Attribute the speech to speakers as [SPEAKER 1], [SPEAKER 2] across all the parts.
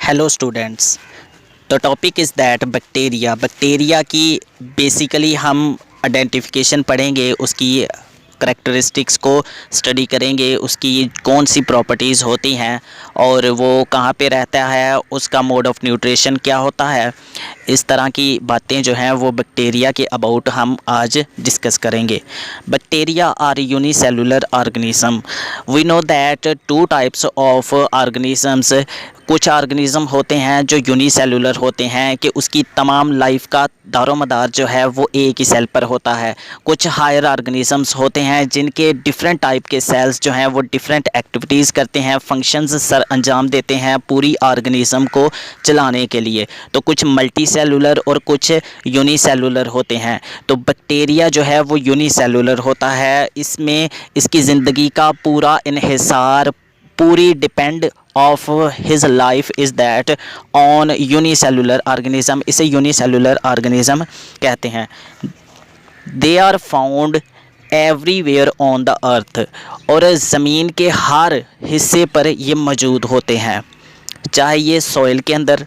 [SPEAKER 1] Hello students. The topic is that bacteria की basically हम identification पढ़ेंगे, उसकी करैक्टरिस्टिक्स को स्टडी करेंगे, उसकी कौन सी प्रॉपर्टीज़ होती हैं और वो कहाँ पे रहता है, उसका मोड ऑफ न्यूट्रिशन क्या होता है। इस तरह की बातें जो हैं वो बैक्टीरिया के अबाउट हम आज डिस्कस करेंगे। Bacteria are unicellular organism. We know that two types of organisms. कुछ ऑर्गेनिज़म होते हैं जो यूनिसेलुलर होते हैं कि उसकी तमाम लाइफ का दारोमदार जो है वो एक ही सेल पर होता है। कुछ हायर ऑर्गेनिजम्स होते हैं जिनके डिफरेंट टाइप के सेल्स जो हैं वो डिफरेंट एक्टिविटीज़ करते हैं, फंक्शंस सर अंजाम देते हैं पूरी ऑर्गेनिज़म को चलाने के लिए। तो कुछ मल्टी सेलुलर और कुछ यूनिसेलुलर होते हैं। तो बैक्टीरिया जो है वो यूनिसेलुलर होता है। इसमें इसकी ज़िंदगी का पूरा इन्हिसार, पूरी depend of his life is that on unicellular organism. इसे यूनिसेलुलर ऑर्गेनिज्म कहते हैं। They are found everywhere on the earth. और ज़मीन के हर हिस्से पर ये मौजूद होते हैं, चाहे ये सॉइल के अंदर,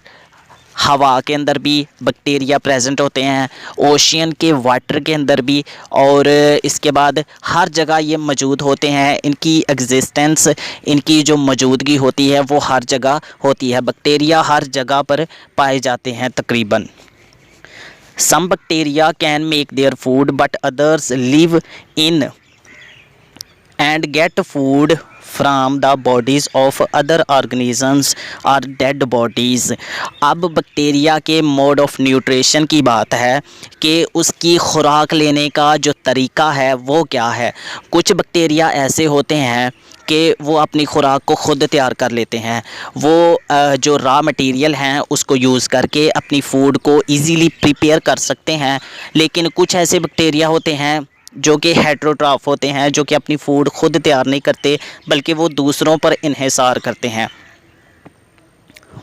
[SPEAKER 1] हवा के अंदर भी बैक्टीरिया प्रेजेंट होते हैं, ओशियन के वाटर के अंदर भी, और इसके बाद हर जगह ये मौजूद होते हैं। इनकी एग्जिस्टेंस, इनकी जो मौजूदगी होती है वो हर जगह होती है। बैक्टीरिया हर जगह पर पाए जाते हैं तकरीबन। Some bacteria can make their food but others live in and get food from the bodies of other organisms और डेड बॉडीज़। अब बैक्टीरिया के मोड ऑफ न्यूट्रिशन की बात है कि उसकी खुराक लेने का जो तरीका है वो क्या है। कुछ बैक्टीरिया ऐसे होते हैं कि वो अपनी खुराक को ख़ुद तैयार कर लेते हैं। वो जो रॉ मटेरियल हैं उसको यूज़ करके अपनी फ़ूड को इजीली प्रिपेयर कर सकते हैं। लेकिन कुछ ऐसे बैक्टीरिया होते हैं जो कि हेटेरोट्रॉफ होते हैं, जो कि अपनी फ़ूड ख़ुद तैयार नहीं करते बल्कि वो दूसरों पर इन्हिसार करते हैं।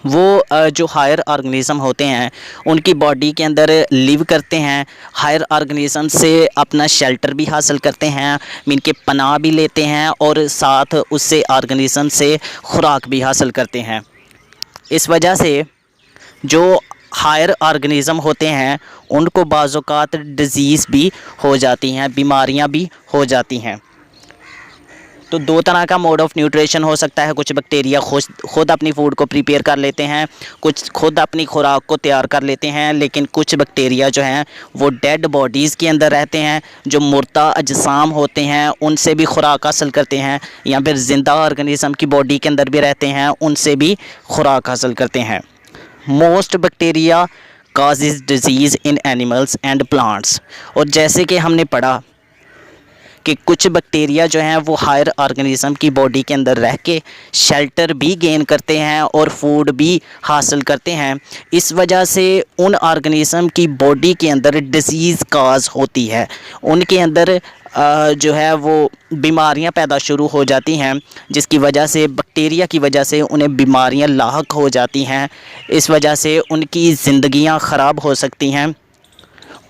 [SPEAKER 1] वो जो हायर ऑर्गेनिज़म होते हैं उनकी बॉडी के अंदर लिव करते हैं, हायर ऑर्गेनिज़म से अपना शेल्टर भी हासिल करते हैं, इनके पनाह भी लेते हैं और साथ उससे ऑर्गेनिज़म से खुराक भी हासिल करते हैं। इस वजह से जो हायर ऑर्गेनिज़म होते हैं उनको बाज़ौक़ात डिज़ीज़ भी हो जाती हैं, बीमारियां भी हो जाती हैं। तो दो तरह का मोड ऑफ़ न्यूट्रिशन हो सकता है। कुछ बैक्टीरिया खुद अपनी फ़ूड को प्रिपेयर कर लेते हैं, कुछ खुद अपनी खुराक को तैयार कर लेते हैं। लेकिन कुछ बैक्टीरिया जो हैं वो डेड बॉडीज़ के अंदर रहते हैं, जो मुर्दा अजसाम होते हैं उनसे भी खुराक हासिल करते हैं, या फिर ज़िंदा ऑर्गेनिज़म की बॉडी के अंदर भी रहते हैं, उनसे भी खुराक हासिल करते हैं। Most bacteria causes disease in animals and plants. और जैसे कि हमने पढ़ा कि कुछ बैक्टीरिया जो हैं वो हायर ऑर्गेनिज़म की बॉडी के अंदर रह के शेल्टर भी गेन करते हैं और फूड भी हासिल करते हैं। इस वजह से उन ऑर्गेनिज़म की बॉडी के अंदर डिजीज़ काज होती है, उनके अंदर जो है वो बीमारियां पैदा शुरू हो जाती हैं, जिसकी वजह से बैक्टीरिया की वजह से उन्हें बीमारियां लाहक हो जाती हैं। इस वजह से उनकी ज़िंदगियां ख़राब हो सकती हैं,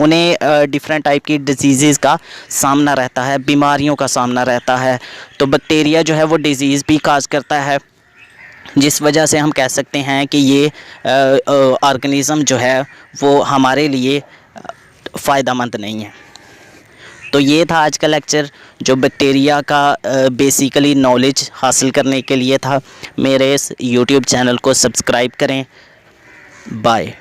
[SPEAKER 1] उन्हें डिफरेंट टाइप की डिजीज़ का सामना रहता है, बीमारियों का सामना रहता है। तो बैक्टीरिया जो है वो डिज़ीज़ भी काज करता है, जिस वजह से हम कह सकते हैं कि ये ऑर्गेनिज़म जो है वो हमारे लिए फ़ायदेमंद नहीं है। तो ये था आज का लेक्चर जो बैक्टीरिया का बेसिकली नॉलेज हासिल करने के लिए था। मेरे इस यूट्यूब चैनल को सब्सक्राइब करें। बाय।